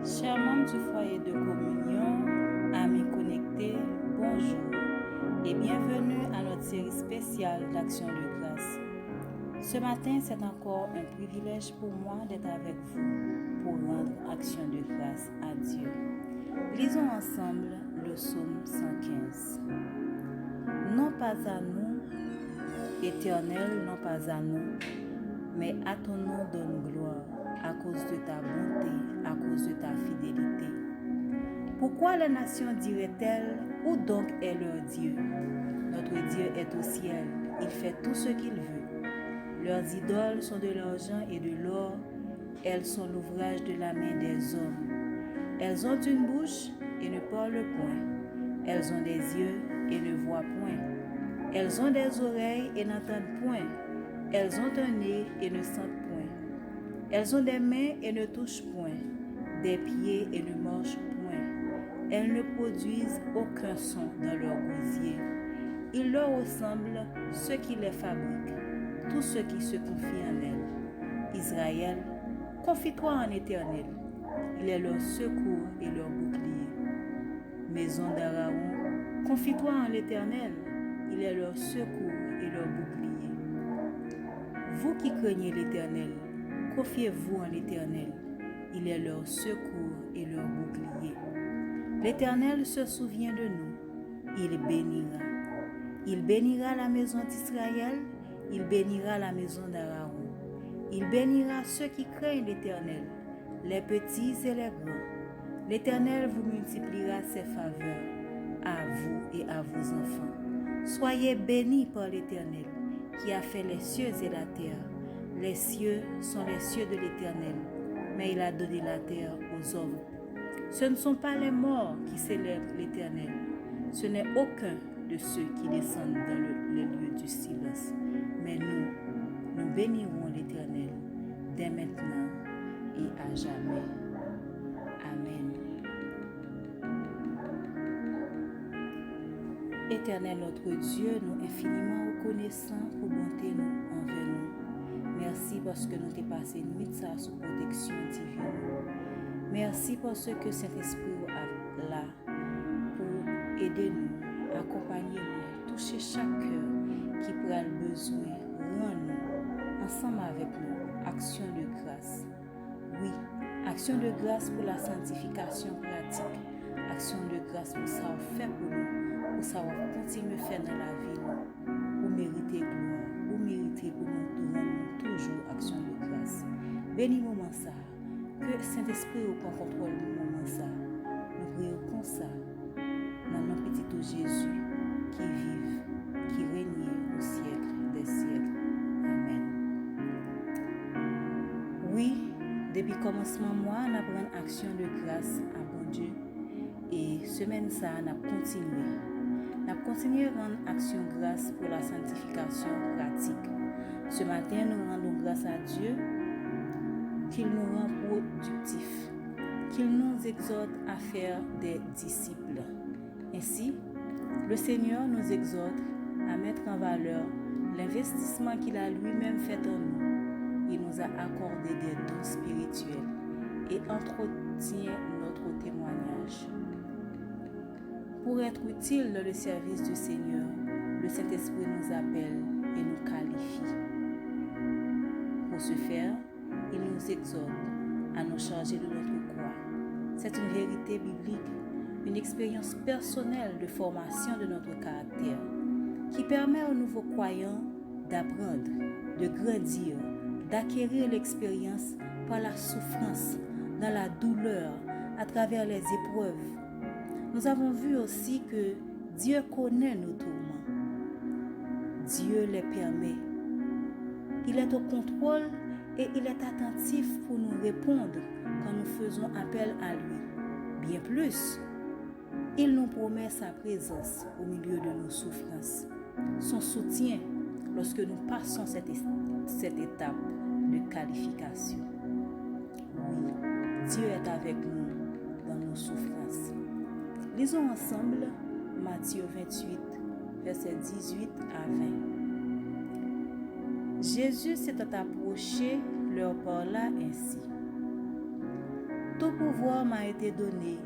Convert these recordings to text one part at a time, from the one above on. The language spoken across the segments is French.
Chers membres du foyer de communion, amis connectés, bonjour et bienvenue à notre série spéciale d'Action de grâce. Ce matin, c'est encore un privilège pour moi d'être avec vous pour rendre action de grâce à Dieu. Lisons ensemble le psaume 115. Non pas à nous, Éternel, non pas à nous, mais à ton nom donne gloire, à cause de ta bonté, à cause de ta fidélité. Pourquoi les nations diraient-elles, où donc est leur Dieu? Notre Dieu est au ciel, il fait tout ce qu'il veut. Leurs idoles sont de l'argent et de l'or, elles sont l'ouvrage de la main des hommes. Elles ont une bouche et ne parlent point, elles ont des yeux et ne voient point, elles ont des oreilles et n'entendent point, elles ont un nez et ne sentent point, elles ont des mains et ne touchent point, des pieds et ne marchent point, elles ne produisent aucun son dans leur gosier. Il leur ressemble ceux qui les fabriquent, tous ceux qui se confient en elles. Israël, confie-toi en l'Éternel, il est leur secours et leur bouclier. Maison d'Aaron, confie-toi en l'Éternel, il est leur secours et leur bouclier. Vous qui craignez l'Éternel, confiez-vous en l'Éternel, il est leur secours et leur bouclier. L'Éternel se souvient de nous, il bénira. Il bénira la maison d'Israël, il bénira la maison d'Aaron. Il bénira ceux qui craignent l'Éternel, les petits et les grands. L'Éternel vous multipliera ses faveurs, à vous et à vos enfants. Soyez bénis par l'Éternel, qui a fait les cieux et la terre. Les cieux sont les cieux de l'Éternel, mais il a donné la terre aux hommes. Ce ne sont pas les morts qui célèbrent l'Éternel, ce n'est aucun de ceux qui descendent dans les lieux du silence. Mais nous bénirons l'Éternel dès maintenant et à jamais. Amen. Éternel notre Dieu, nous infiniment reconnaissants pour bonté nous envers nous. Merci parce que nous t'es passé nuit ça sous protection divine. Merci parce que Saint-Esprit est là pour aider nous, accompagner nous, toucher chaque cœur qui prend le besoin, rends-nous ensemble avec nous, action de grâce. Oui, action de grâce pour la sanctification pratique, action de grâce pour ça fait pour nous, pour savoir continuer à faire dans la vie, pour mériter gloire, pour mériter pour nous rendre toujours action de grâce. Bénis moment ça, que Saint-Esprit prend contrôle du moment ça. Nous prions comme ça, dans notre petit Jésus, qui vive, qui règne au siècle des siècles. Amen. Oui, depuis le commencement, moi, on apprend action de grâce à bon Dieu. Et semaine ça, on a continué. On a continué à rendre action de grâce pour la sanctification pratique. Ce matin, nous rendons grâce à Dieu qu'il nous rend productifs, qu'il nous exhorte à faire des disciples. Ainsi, le Seigneur nous exhorte à mettre en valeur l'investissement qu'il a lui-même fait en nous. Il nous a accordé des dons spirituels et entretient notre témoignage. Pour être utile dans le service du Seigneur, le Saint-Esprit nous appelle et nous qualifie. Pour ce faire, il nous exhorte à nous charger de notre croix. C'est une vérité biblique, une expérience personnelle de formation de notre caractère qui permet aux nouveaux croyants d'apprendre, de grandir, d'acquérir l'expérience par la souffrance, dans la douleur, à travers les épreuves. Nous avons vu aussi que Dieu connaît nos tourments. Dieu les permet. Il est au contrôle et il est attentif pour nous répondre quand nous faisons appel à lui. Bien plus, il nous promet sa présence au milieu de nos souffrances, son soutien lorsque nous passons cette étape de qualification. Oui, Dieu est avec nous dans nos souffrances. Lisons ensemble Matthieu 28, versets 18 à 20. Jésus s'étant approché, leur parla ainsi. Tout pouvoir m'a été donné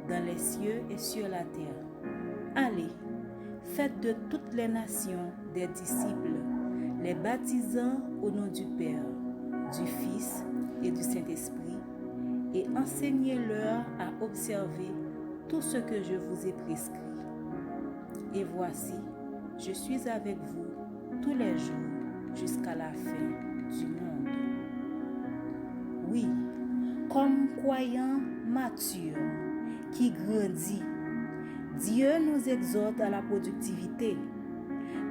dans les cieux et sur la terre. Allez, faites de toutes les nations des disciples, les baptisant au nom du Père, du Fils et du Saint-Esprit, et enseignez-leur à observer tout ce que je vous ai prescrit. Et voici, je suis avec vous tous les jours jusqu'à la fin du monde. Oui, comme croyant mature qui grandit, Dieu nous exhorte à la productivité.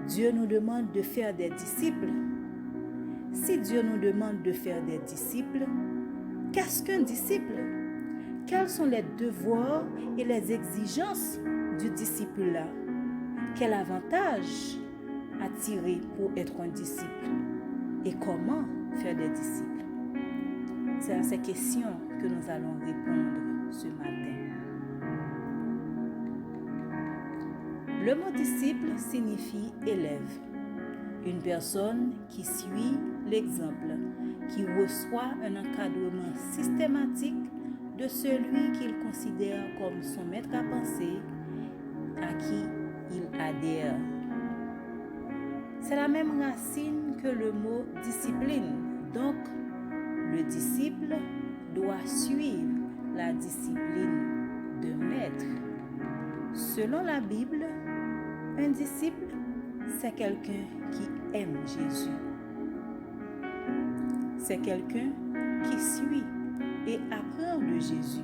Dieu nous demande de faire des disciples. Si Dieu nous demande de faire des disciples, qu'est-ce qu'un disciple? Quels sont les devoirs et les exigences du disciple-là? Quel avantage à tirer pour être un disciple? Et comment faire des disciples? C'est à ces questions que nous allons répondre ce matin. Le mot disciple signifie élève, une personne qui suit l'exemple, qui reçoit un encadrement systématique de celui qu'il considère comme son maître à penser, à qui il adhère. C'est la même racine que le mot discipline. Donc, le disciple doit suivre la discipline de maître. Selon la Bible, un disciple, c'est quelqu'un qui aime Jésus. C'est quelqu'un qui suit et apprend de Jésus.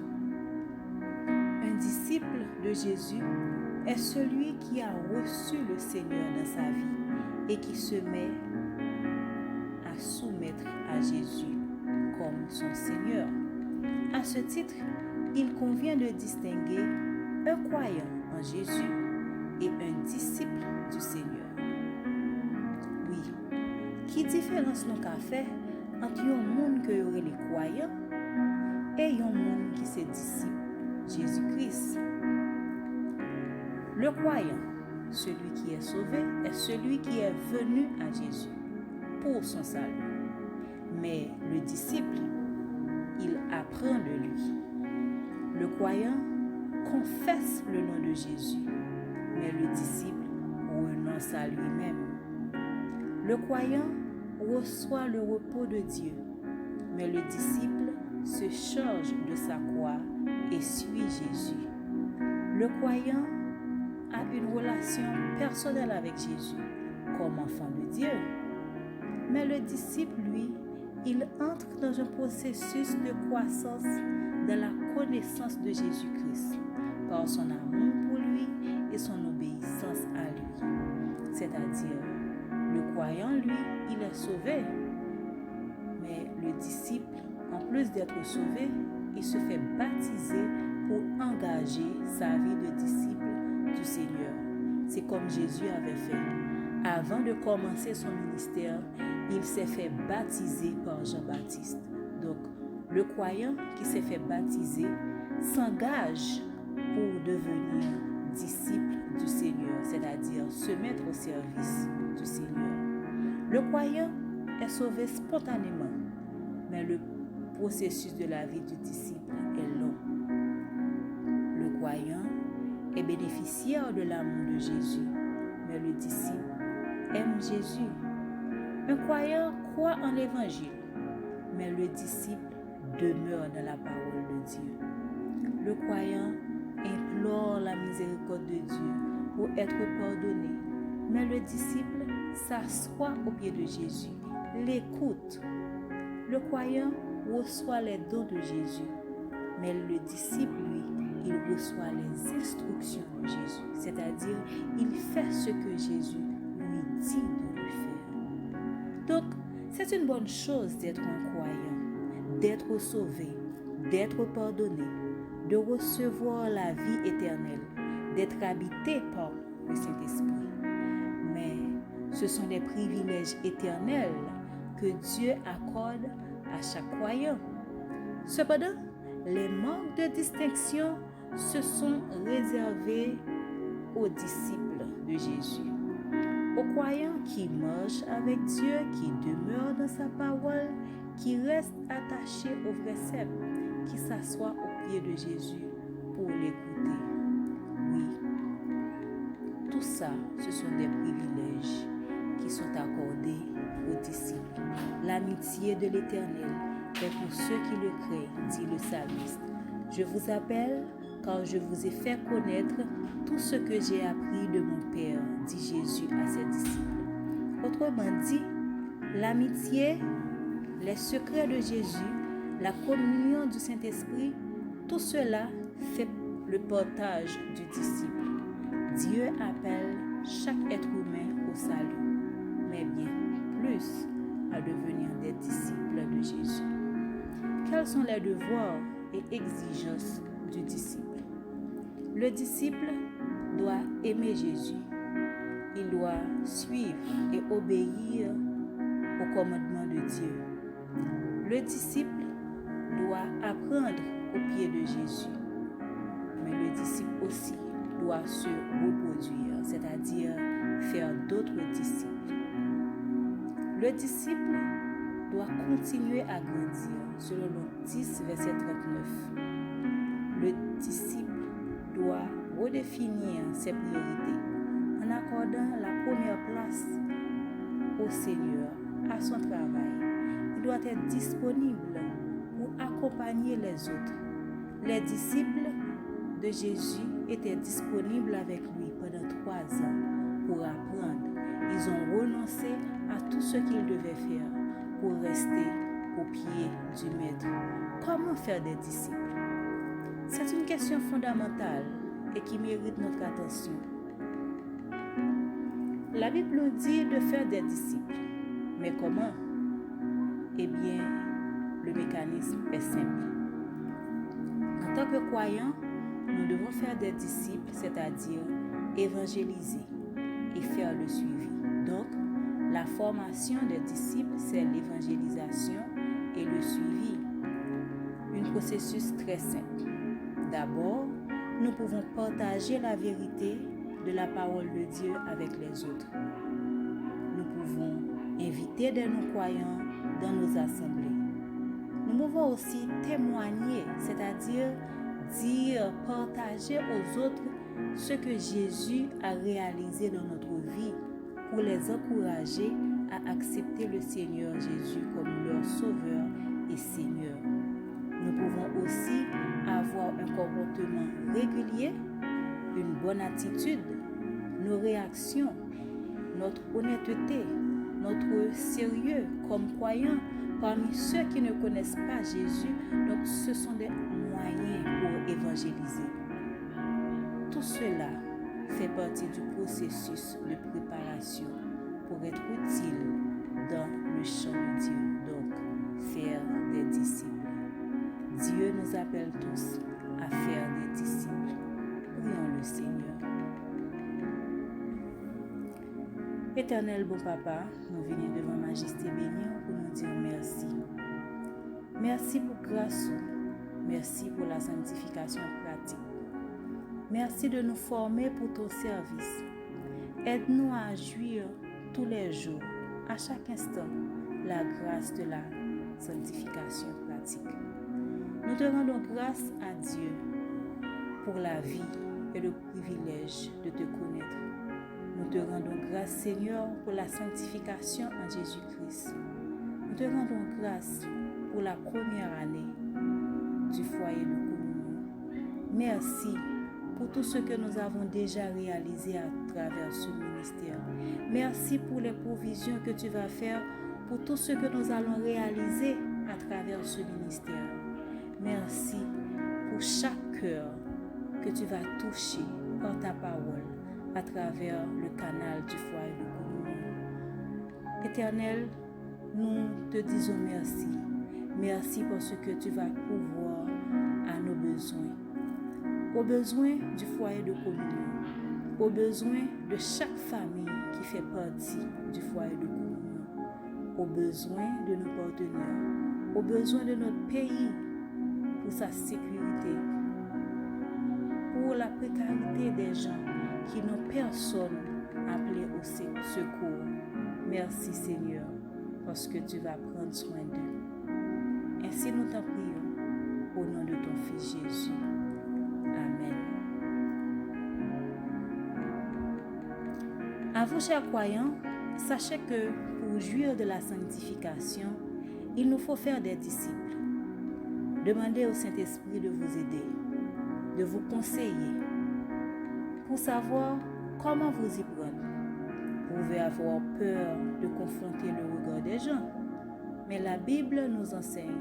Un disciple de Jésus est celui qui a reçu le Seigneur dans sa vie et qui se met à soumettre à Jésus comme son Seigneur. À ce titre, il convient de distinguer un croyant en Jésus et un disciple du Seigneur. Oui, qui différence nous qu'a fait entre un monde que aurait les croyants et un monde qui se disciple Jésus-Christ. Le croyant, celui qui est sauvé, est celui qui est venu à Jésus pour son salut. Mais le disciple, il apprend de lui. Le croyant confesse le nom de Jésus, mais le disciple renonce à lui-même. Le croyant reçoit le repos de Dieu, mais le disciple se charge de sa croix et suit Jésus. Le croyant a une relation personnelle avec Jésus comme enfant de Dieu, mais le disciple, lui, il entre dans un processus de croissance dans la connaissance de Jésus-Christ par son amour pour lui et son obéissance à lui. C'est-à-dire, le croyant, lui, il est sauvé, mais le disciple, en plus d'être sauvé, il se fait baptiser pour engager sa vie de disciple du Seigneur. C'est comme Jésus avait fait. Avant de commencer son ministère, il s'est fait baptiser par Jean-Baptiste. Donc, le croyant qui s'est fait baptiser s'engage pour devenir disciple du Seigneur, c'est-à-dire se mettre au service du Seigneur. Le croyant est sauvé spontanément, mais le processus de la vie du disciple est long. Le croyant est bénéficiaire de l'amour de Jésus, mais le disciple aime Jésus. Un croyant croit en l'Évangile, mais le disciple demeure dans la parole de Dieu. Le croyant implore la miséricorde de Dieu pour être pardonné, mais le disciple s'assoit aux pieds de Jésus, l'écoute. Le croyant reçoit les dons de Jésus, mais le disciple, lui, il reçoit les instructions de Jésus, c'est-à-dire il fait ce que Jésus lui dit de lui faire. Donc, c'est une bonne chose d'être un croyant, d'être sauvé, d'être pardonné, de recevoir la vie éternelle, d'être habité par le Saint-Esprit. Mais ce sont des privilèges éternels que Dieu accorde à chaque croyant. Cependant, les manques de distinction se sont réservés aux disciples de Jésus, aux croyants qui marchent avec Dieu, qui demeurent dans sa parole, qui restent attachés au vrai cep, qui s'assoient au pied de Jésus pour l'écouter. Oui, tout ça, ce sont des privilèges qui sont accordés aux disciples. L'amitié de l'Éternel est pour ceux qui le craignent, dit le psalmiste. Je vous appelle car je vous ai fait connaître tout ce que j'ai appris de mon Père, dit Jésus à ses disciples. Autrement dit, l'amitié, les secrets de Jésus, la communion du Saint-Esprit, tout cela fait le partage du disciple. Dieu appelle chaque être humain au salut, mais bien plus à devenir des disciples de Jésus. Quels sont les devoirs et exigences du disciple? Le disciple doit aimer Jésus. Il doit suivre et obéir au commandement de Dieu. Le disciple doit apprendre au pied de Jésus. Mais le disciple aussi doit se reproduire, c'est-à-dire faire d'autres disciples. Le disciple doit continuer à grandir, selon Luc 10, verset 39. Le disciple doit redéfinir ses priorités en accordant la première place au Seigneur, à son travail. Il doit être disponible pour accompagner les autres. Les disciples de Jésus étaient disponibles avec lui pendant 3 ans pour apprendre. Ils ont renoncé à tout ce qu'ils devaient faire pour rester au pied du Maître. Comment faire des disciples? C'est une question fondamentale et qui mérite notre attention. La Bible nous dit de faire des disciples. Mais comment? Eh bien, le mécanisme est simple. En tant que croyants, nous devons faire des disciples, c'est-à-dire évangéliser et faire le suivi. Donc, la formation des disciples, c'est l'évangélisation et le suivi. Un processus très simple. D'abord, nous pouvons partager la vérité de la parole de Dieu avec les autres. Nous pouvons inviter des non-croyants dans nos assemblées. Nous pouvons aussi témoigner, c'est-à-dire dire, partager aux autres ce que Jésus a réalisé dans notre vie pour les encourager à accepter le Seigneur Jésus comme leur Sauveur et Seigneur. Nous pouvons aussi avoir un comportement régulier, une bonne attitude, nos réactions, notre honnêteté, notre sérieux comme croyants parmi ceux qui ne connaissent pas Jésus. Donc ce sont des moyens pour évangéliser. Tout cela fait partie du processus de préparation pour être utile dans le champ de Dieu. Donc, faire des disciples. Dieu nous appelle tous à faire des disciples. Prions le Seigneur. Éternel bon Papa, nous venons devant Majesté bénie pour nous dire merci. Merci pour grâce, merci pour la sanctification pratique. Merci de nous former pour ton service. Aide-nous à jouir tous les jours, à chaque instant, la grâce de la sanctification pratique. Nous te rendons grâce à Dieu pour la vie et le privilège de te connaître. Nous te rendons grâce, Seigneur, pour la sanctification en Jésus-Christ. Nous te rendons grâce pour la première année du foyer de communion. Merci pour tout ce que nous avons déjà réalisé à travers ce ministère. Merci pour les provisions que tu vas faire pour tout ce que nous allons réaliser à travers ce ministère. Merci pour chaque cœur que tu vas toucher par ta parole à travers le canal du foyer de communion. Éternel, nous te disons merci. Merci parce que tu vas pourvoir à nos besoins. Aux besoins du foyer de communion, aux besoins de chaque famille qui fait partie du foyer de communion, aux besoins de nos partenaires, aux besoins de notre pays pour sa sécurité, pour la précarité des gens qui n'ont personne appelé au secours. Merci Seigneur, parce que tu vas prendre soin d'eux. Ainsi nous t'en prions, au nom Fils Jésus. Amen. À vous, chers croyants, sachez que pour jouir de la sanctification, il nous faut faire des disciples. Demandez au Saint-Esprit de vous aider, de vous conseiller, pour savoir comment vous y prendre. Vous pouvez avoir peur de confronter le regard des gens, mais la Bible nous enseigne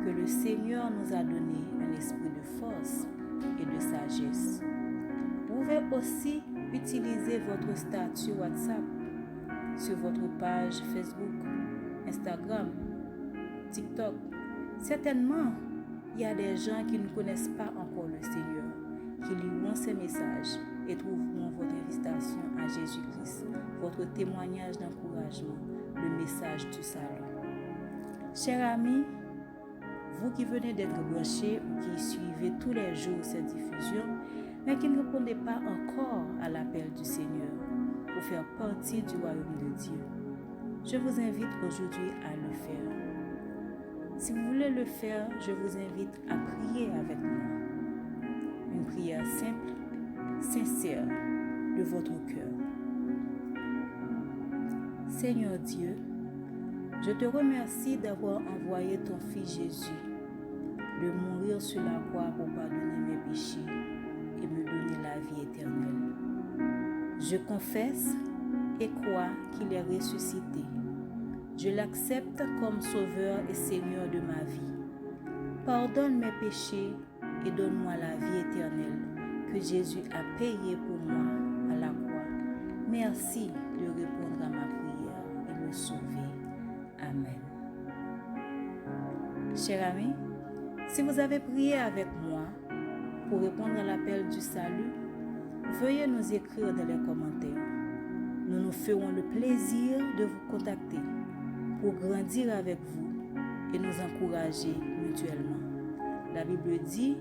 que le Seigneur nous a donné un esprit de force et de sagesse. Vous pouvez aussi utiliser votre statut WhatsApp sur votre page Facebook, Instagram, TikTok. Certainement, il y a des gens qui ne connaissent pas encore le Seigneur, qui liront ces messages et trouveront votre invitation à Jésus-Christ, votre témoignage d'encouragement, le message du salut. Chers amis, vous qui venez d'être branchés ou qui suivez tous les jours cette diffusion, mais qui ne répondez pas encore à l'appel du Seigneur pour faire partie du royaume de Dieu, je vous invite aujourd'hui à le faire. Si vous voulez le faire, je vous invite à prier avec moi. Une prière simple, sincère, de votre cœur. Seigneur Dieu, je te remercie d'avoir envoyé ton Fils Jésus, de mourir sur la croix pour pardonner mes péchés et me donner la vie éternelle. Je confesse et crois qu'il est ressuscité. Je l'accepte comme Sauveur et Seigneur de ma vie. Pardonne mes péchés et donne-moi la vie éternelle que Jésus a payée pour moi à la croix. Merci de répondre à ma prière et me sauver. Amen. Chers amis, si vous avez prié avec moi pour répondre à l'appel du salut, veuillez nous écrire dans les commentaires. Nous nous ferons le plaisir de vous contacter pour grandir avec vous et nous encourager mutuellement. La Bible dit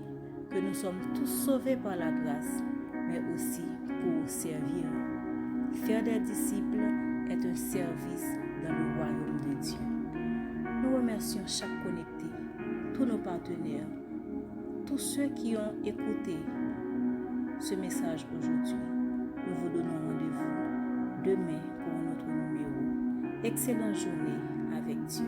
que nous sommes tous sauvés par la grâce, mais aussi pour servir. Faire des disciples est un service dans le royaume de Dieu. Nous remercions chaque connecté, tous nos partenaires, tous ceux qui ont écouté ce message aujourd'hui. Nous vous donnons rendez-vous demain pour un autre numéro. Excellente journée avec Dieu.